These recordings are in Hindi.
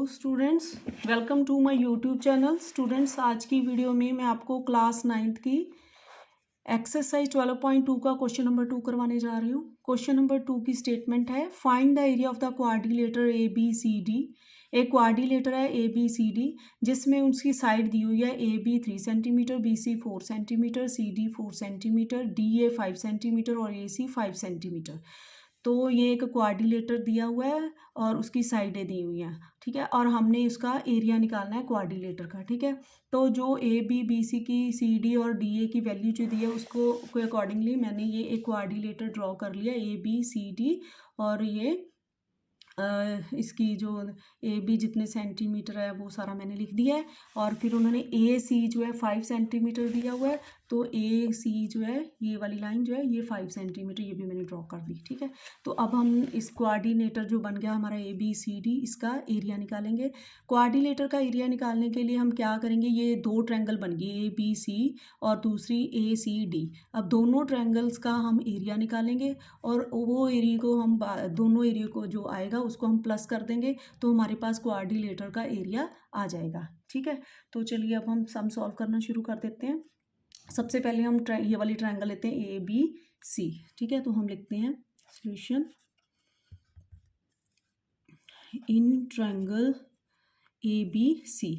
Students, welcome to my YouTube channel. Students, आज की वीडियो में मैं आपको क्लास 9th की एक्सरसाइज 12.2 का क्वेश्चन नंबर 2 करवाने जा रही हूँ। क्वेश्चन नंबर 2 की स्टेटमेंट है, find the area of the quadrilateral A B C D. एक क्वाड्रिलेटर है ए बी सी डी, जिसमें उसकी साइड दी हुई है A B 3 centimetre, B C 4 centimetre, C D 4 centimetre, D A 5 centimetre और ए सी 5 सेंटीमीटर। तो ये एक क्वाड्रिलेटर दिया हुआ है और उसकी साइडें दी हुई हैं, ठीक है। और हमने इसका एरिया निकालना है क्वाड्रिलेटर का, ठीक है। तो जो ए बी सी की सी डी और डी ए की वैल्यू जो दी है उसको के अकॉर्डिंगली मैंने ये एक क्वाड्रिलेटर ड्रॉ कर लिया, ए बी सी डी। और ये इसकी जो ए बी जितने सेंटीमीटर है वो सारा मैंने लिख दिया है। और फिर उन्होंने ए सी जो है 5 सेंटीमीटर दिया हुआ है, तो ए सी जो है ये वाली लाइन जो है ये 5 सेंटीमीटर ये भी मैंने ड्रॉ कर दी, ठीक है। तो अब हम इस क्वाड्रिलेटर जो बन गया हमारा ए बी सी डी, इसका एरिया निकालेंगे। क्वाड्रिलेटर का एरिया निकालने के लिए हम क्या करेंगे, ये दो ट्रायंगल बन गए ए बी सी और दूसरी ए सी डी। अब दोनों ट्रायंगल्स का हम एरिया निकालेंगे और वो एरिया को हम दोनों एरिया को जो आएगा उसको हम प्लस कर देंगे, तो हमारे पास क्वाड्रिलेटर का एरिया आ जाएगा, ठीक है। तो चलिए अब हम सम सॉल्व करना शुरू कर देते हैं। सबसे पहले हम ये वाली ट्रायंगल लेते हैं ए बी सी, ठीक है। तो हम लिखते हैं solution in triangle A B C.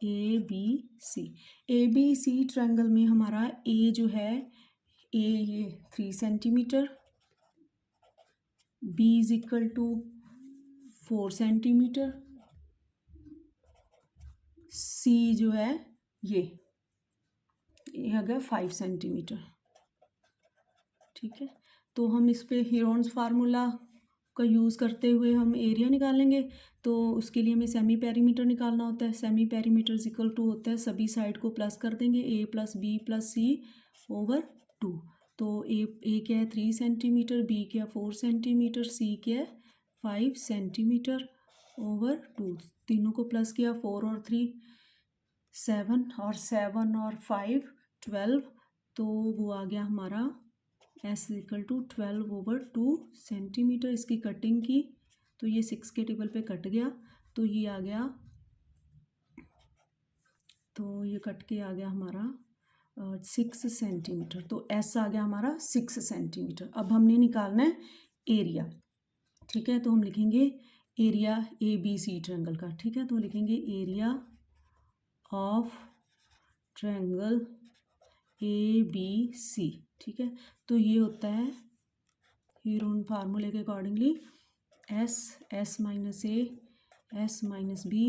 A B C, A B C triangle में हमारा ए जो है ए ये 3 centimetre, B is equal to 4 centimetre, C जो है ये आ गया 5 सेंटीमीटर, ठीक है। तो हम इस पे हीरोन्स फार्मूला का यूज़ करते हुए हम एरिया निकालेंगे। तो उसके लिए हमें सेमी पेरीमीटर निकालना होता है। Semi perimeter is equal to होता है, सभी साइड को प्लस कर देंगे, A plus B plus C over 2। तो ए क्या है 3 सेंटीमीटर, बी क्या 4 सेंटीमीटर, सी क्या है 5 सेंटीमीटर ओवर 2। तीनों को प्लस किया, 4 और 3 7 और 7 और 5 12, तो वो आ गया हमारा S equal to 12 over 2 centimetre. इसकी कटिंग की तो ये 6 के टेबल पे कट गया, तो ये आ गया, तो ये कट के आ गया हमारा 6 सेंटीमीटर। तो एस आ गया हमारा 6 सेंटीमीटर। अब हमने निकालना है एरिया, ठीक है। तो हम लिखेंगे area A B C triangle का, ठीक है। तो लिखेंगे area of triangle A B C, ठीक है। तो ये होता है हीरोन फार्मूले के accordingly S minus A, S minus B,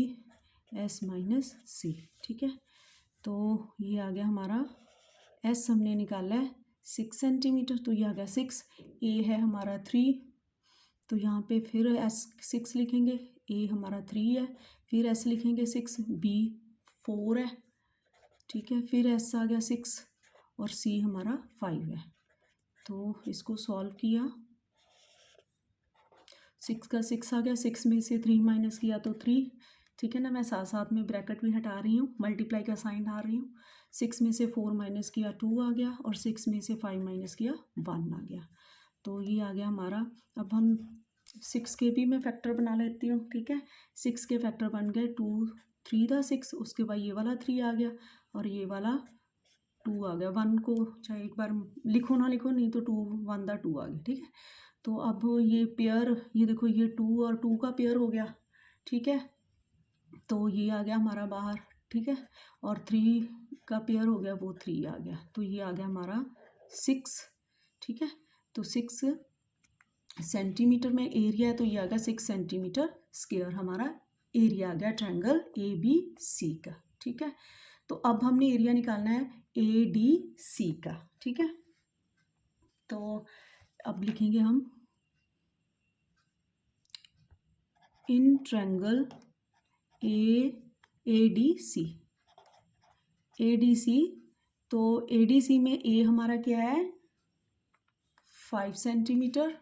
S minus C, ठीक है। तो ये आ गया हमारा एस हमने निकाला है 6 सेंटीमीटर, तो ये आ गया 6। ए है हमारा 3, तो यहाँ पे फिर एस 6 लिखेंगे, ए हमारा 3 है, फिर एस लिखेंगे 6, बी 4 है, ठीक है। फिर एस आ गया 6 और सी हमारा 5 है। तो इसको सॉल्व किया, 6 का 6 आ गया, 6 में से 3 माइनस किया तो 3, ठीक है ना। मैं साथ साथ में ब्रैकेट भी हटा रही हूँ, मल्टीप्लाई का साइन डाल रही हूँ। 6 में से 4 माइनस किया 2 आ गया, और 6 में से 5 माइनस किया 1 आ गया। तो ये आ गया हमारा। अब हम 6 के भी मैं फैक्टर बना लेती हूँ, ठीक है। 6 के फैक्टर बन गए 2 3 था 6, उसके बाद ये वाला 3 आ गया और ये वाला 2 आ गया। 1 को चाहे एक बार लिखो ना लिखो, नहीं तो 2 1 दा 2 आ गया, ठीक है। तो अब ये पेयर, ये देखो ये 2 और 2 का पेयर हो गया, ठीक है। तो ये आ गया हमारा बाहर, ठीक है। और 3 का पेयर हो गया, वो 3 आ गया। तो ये आ गया हमारा 6, ठीक है। तो 6 सेंटीमीटर में एरिया है, तो ये आ गया 6 सेंटीमीटर स्क्वायर हमारा एरिया आ गया ट्रायंगल ए बी सी का, ठीक है। तो अब हमने एरिया निकालना है ए डी सी का, ठीक है। तो अब लिखेंगे हम in triangle A D C. A D C, तो ए डी सी में ए हमारा क्या है 5 सेंटीमीटर,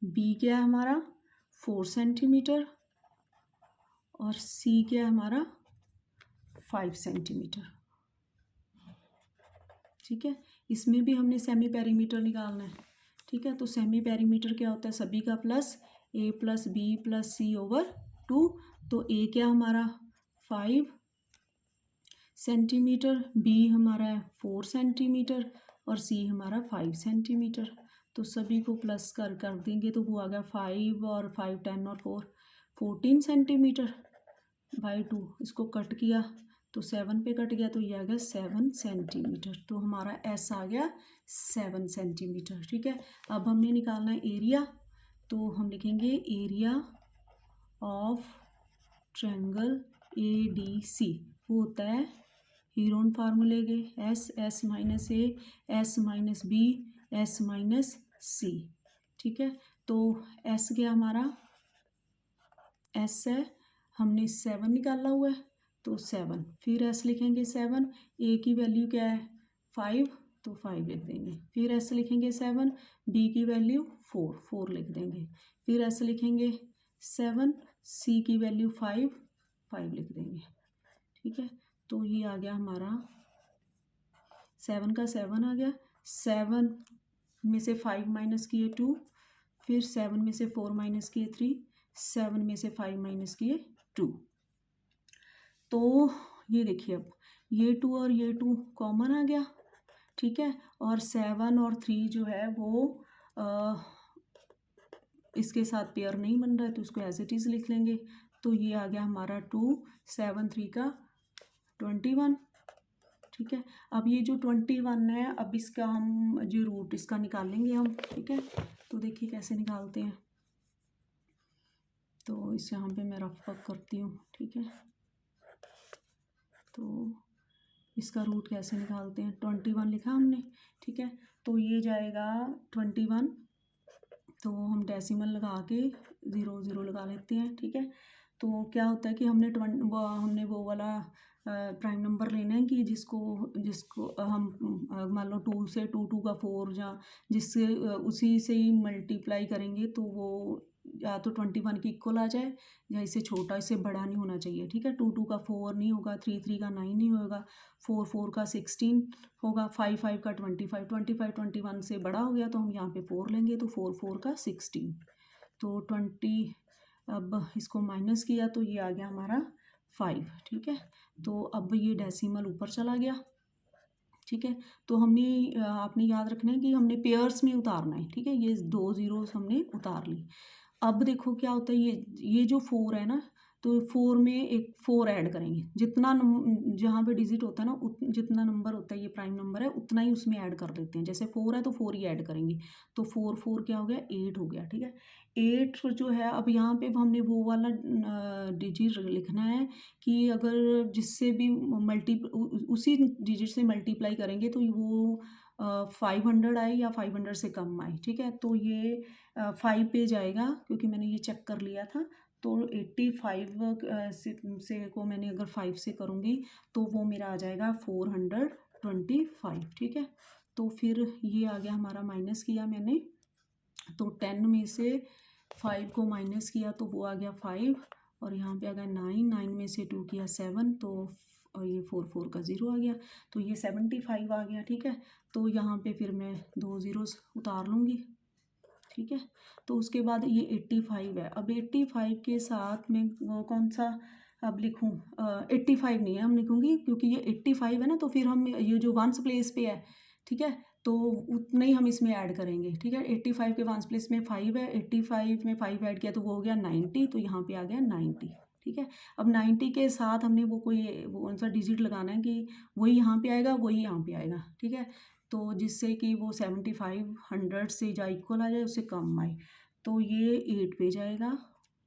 बी क्या है हमारा 4 सेंटीमीटर और सी क्या है हमारा 5 सेंटीमीटर, ठीक है। इसमें भी हमने सेमी पेरीमीटर निकालना है, ठीक है। तो सेमी पेरीमीटर क्या होता है, सभी का प्लस ए plus B plus C over 2। तो ए क्या हमारा 5 सेंटीमीटर, बी हमारा है 4 सेंटीमीटर और सी हमारा 5 सेंटीमीटर। तो सभी को प्लस कर देंगे तो वो आ गया 5 और 5 10 और 4 14 सेंटीमीटर बाई 2। इसको कट किया तो 7 पे कट गया तो ये आ गया 7 सेंटीमीटर। तो हमारा एस आ गया 7 सेंटीमीटर। ठीक है, अब हमने निकालना है एरिया। तो हम लिखेंगे area of triangle A D C, वो होता है हीरोन फार्मूले के S minus A, S minus B, S minus C. ठीक है, तो एस गया हमारा, एस है, हमने 7 निकाला हुआ है तो 7, फिर एस लिखेंगे 7, ए की वैल्यू क्या है 5 तो 5 लिख देंगे, फिर एस लिखेंगे 7, बी की वैल्यू 4 लिख देंगे, फिर एस लिखेंगे 7, सी की वैल्यू 5 लिख देंगे। ठीक है, तो ये आ गया हमारा 7 का 7 आ गया, 7 में से 5 माइनस किए 2, फिर 7 में से 4 माइनस किए 3, 7 में से 5 माइनस किए 2। तो ये देखिए, अब ये 2 और ये 2 कॉमन आ गया। ठीक है, और 7 और 3 जो है वो इसके साथ पेयर नहीं बन रहा है तो इसको एज इट इज़ लिख लेंगे। तो ये आ गया हमारा 2, 7 3 का 21। ठीक है, अब ये जो 21 है, अब इसका हम जो रूट इसका निकालेंगे हम। ठीक है, तो देखिए कैसे निकालते हैं। तो इस यहाँ पे मैं रफ वर्क करती हूँ। ठीक है, तो इसका रूट कैसे निकालते हैं, 21 लिखा हमने। ठीक है, तो ये जाएगा 21, तो हम डेसिमल लगा के 0 0 लगा लेते हैं। ठीक है, तो क्या होता है कि हमने वो वाला प्राइम नंबर लेना है कि जिसको हम मान लो 2 से 2 का 4 या जिससे उसी से ही मल्टीप्लाई करेंगे तो वो या तो 21 की इक्वल आ जाए या इससे छोटा, इससे बड़ा नहीं होना चाहिए। ठीक है, 2 का 4 नहीं होगा, 3 का 9 नहीं होगा, 4 का 16 होगा, 5 का 25 21 से बड़ा हो गया तो हम यहाँ पे 4 लेंगे तो 4 का 16 तो 20। अब इसको माइनस किया तो ये आ गया हमारा 5। ठीक है, तो अब ये डेसिमल ऊपर चला गया। ठीक है, तो आपने याद रखना है कि हमने पेयर्स में उतारना है। ठीक है, ये 2 ज़ीरोस हमने उतार ली। अब देखो क्या होता है, ये जो 4 है ना, तो 4 में एक 4 ऐड करेंगे, जितना जहाँ पे डिजिट होता है ना, जितना नंबर होता है ये प्राइम नंबर है उतना ही उसमें ऐड कर देते हैं। जैसे 4 है तो 4 ही ऐड करेंगे, तो 4 क्या हो गया 8 हो गया। ठीक है, 8 जो है, अब यहाँ पे हमने वो वाला डिजिट लिखना है कि अगर जिससे भी उसी डिजिट से मल्टीप्लाई करेंगे तो वो 500 आए या 500 से कम आए। ठीक है, तो ये 5 पे जाएगा क्योंकि मैंने ये चेक कर लिया था। तो 85 से को मैंने अगर 5 से करूँगी तो वो मेरा आ जाएगा 425। ठीक है, तो फिर ये आ गया हमारा, माइनस किया मैंने तो 10 में से 5 को माइनस किया तो वो आ गया 5 और यहाँ पे आ गया 9 में से 2 किया 7 तो ये 4 का 0 आ गया, तो ये 75 आ गया। ठीक है, तो यहाँ पे फिर मैं 2 ज़ीरोस उतार लूँगी। ठीक है, तो उसके बाद ये 85 है। अब 85 के साथ में वो कौन सा अब लिखूँ, 85 नहीं है, हम लिखूँगी क्योंकि ये 85 है ना, तो फिर हम ये जो वंस प्लेस पे है, ठीक है, तो उतने ही हम इसमें ऐड करेंगे। ठीक है, 85 के वंस प्लेस में 5 है, 85 में 5 ऐड किया तो वो हो गया 90, तो यहाँ पे आ गया 90। ठीक है, अब 90 के साथ हमने वो कौन सा डिजिट लगाना है कि वही यहाँ पे आएगा, वही यहाँ पे आएगा। ठीक है, तो जिससे कि वो 75 100 से या इक्वल आ जाए, उससे कम आए, तो ये 8 पे जाएगा।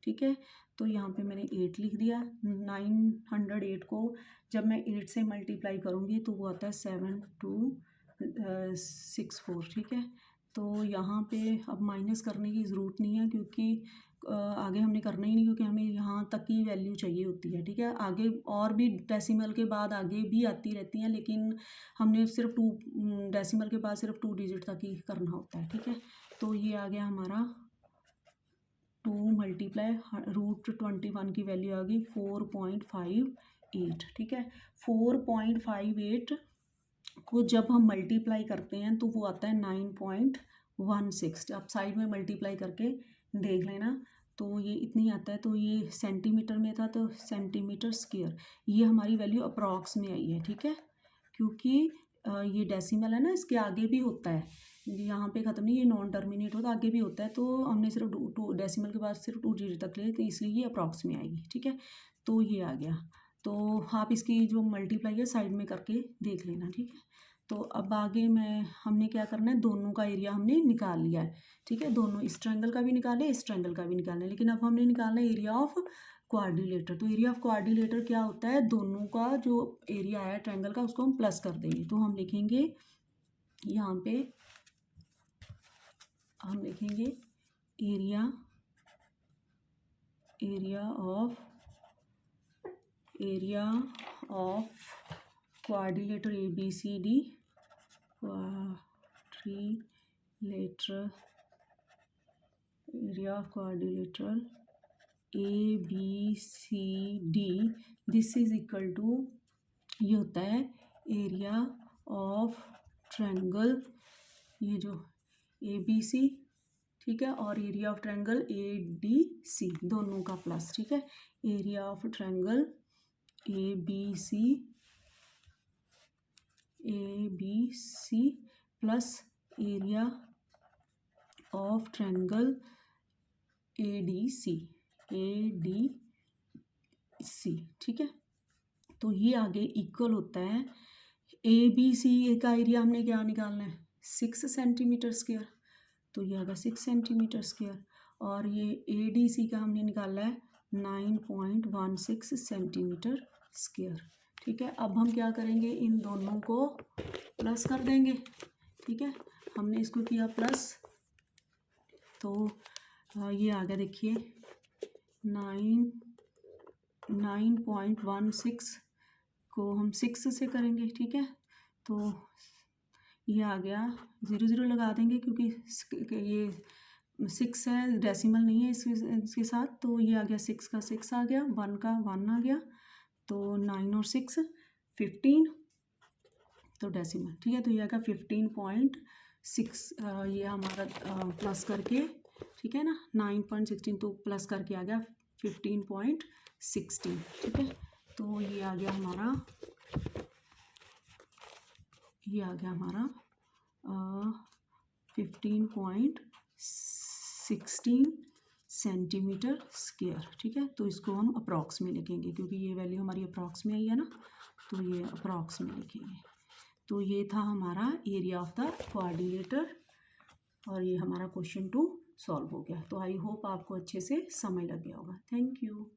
ठीक है, तो यहाँ पे मैंने 8 लिख दिया। 908 को जब मैं 8 से मल्टीप्लाई करूँगी तो वो आता है 7264। ठीक है, तो यहाँ पे अब माइनस करने की ज़रूरत नहीं है क्योंकि आगे हमने करना ही नहीं, क्योंकि हमें यहाँ तक की वैल्यू चाहिए होती है। ठीक है, आगे और भी डेसिमल के बाद आगे भी आती रहती हैं, लेकिन हमने सिर्फ 2 डेसिमल के बाद सिर्फ 2 डिजिट तक ही करना होता है। ठीक है, तो ये आ गया हमारा 2 मल्टीप्लाई √21 की वैल्यू आ गई 4.58। ठीक है, 4.58 को जब हम मल्टीप्लाई करते हैं तो वो आता है 9.16। आप साइड में मल्टीप्लाई करके देख लेना, तो ये इतनी आता है, तो ये सेंटीमीटर में था तो सेंटीमीटर स्क्वायर, ये हमारी वैल्यू अप्रॉक्स में आई है, ठीक है। क्योंकि ये डेसिमल है ना, इसके आगे भी होता है, यहाँ पे ख़त्म नहीं, ये नॉन टर्मिनेट होता, आगे भी होता है, तो हमने सिर्फ टू डेसिमल के बाद सिर्फ 2 डिजिट तक लिए, तो इसलिए ये अप्रॉक्स में आएगी, ठीक है। तो ये आ गया, तो आप इसकी जो मल्टीप्लाई है साइड में करके देख लेना, ठीक है। तो अब आगे हमने क्या करना है, दोनों का एरिया हमने निकाल लिया है, ठीक है। दोनों, इस ट्रायंगल का भी निकाले, इस ट्रायंगल का भी निकालना है, लेकिन अब हमने निकालना है एरिया ऑफ क्वाड्रिलेटर। तो एरिया ऑफ क्वाड्रिलेटर क्या होता है, दोनों का जो एरिया है ट्रायंगल का उसको हम प्लस कर देंगे। तो हम लिखेंगे यहाँ पे, हम लिखेंगे area of quadrilateral ABCD, area of quadrilateral ABCD, this is equal to, ये होता है एरिया ऑफ ट्रायंगल, ये जो ABC, ठीक है, और एरिया ऑफ ट्रायंगल ADC, दोनों का प्लस, ठीक है। Area of triangle ABC plus area of triangle ADC, ठीक है। तो ये आगे इक्वल होता है, ABC का एरिया हमने क्या निकालना है, 6 सेंटीमीटर स्क्वायर, तो ये आएगा 6 सेंटीमीटर स्क्वायर, और ये ADC का हमने निकाला है 9.16 सेंटीमीटर स्क्वायर, ठीक है। अब हम क्या करेंगे, इन दोनों को प्लस कर देंगे, ठीक है। हमने इसको किया प्लस, तो ये आ गया, देखिए 9.16 को हम 6 से करेंगे, ठीक है। तो ये आ गया, 0 0 लगा देंगे क्योंकि ये 6 है, डेसिमल नहीं है इसके साथ, तो ये आ गया 6 का 6 आ गया, 1 का 1 आ गया, तो 9 और 6 15, तो डेसिमल, ठीक है। तो ये आ गया 15.6, ये हमारा प्लस करके, ठीक है ना, 9.16 तो प्लस करके आ गया 15.16, ठीक है। तो ये आ गया हमारा 15.16 सेंटीमीटर स्क्वायर, ठीक है। तो इसको हम अप्रॉक्स में लिखेंगे क्योंकि ये वैल्यू हमारी अप्रॉक्स में आई है ना, तो ये अप्रॉक्स में लिखेंगे। तो ये था हमारा एरिया ऑफ द क्वाड्रिलेटर, और ये हमारा क्वेश्चन 2 सॉल्व हो गया। तो आई होप आपको अच्छे से समझ लग गया होगा। Thank you.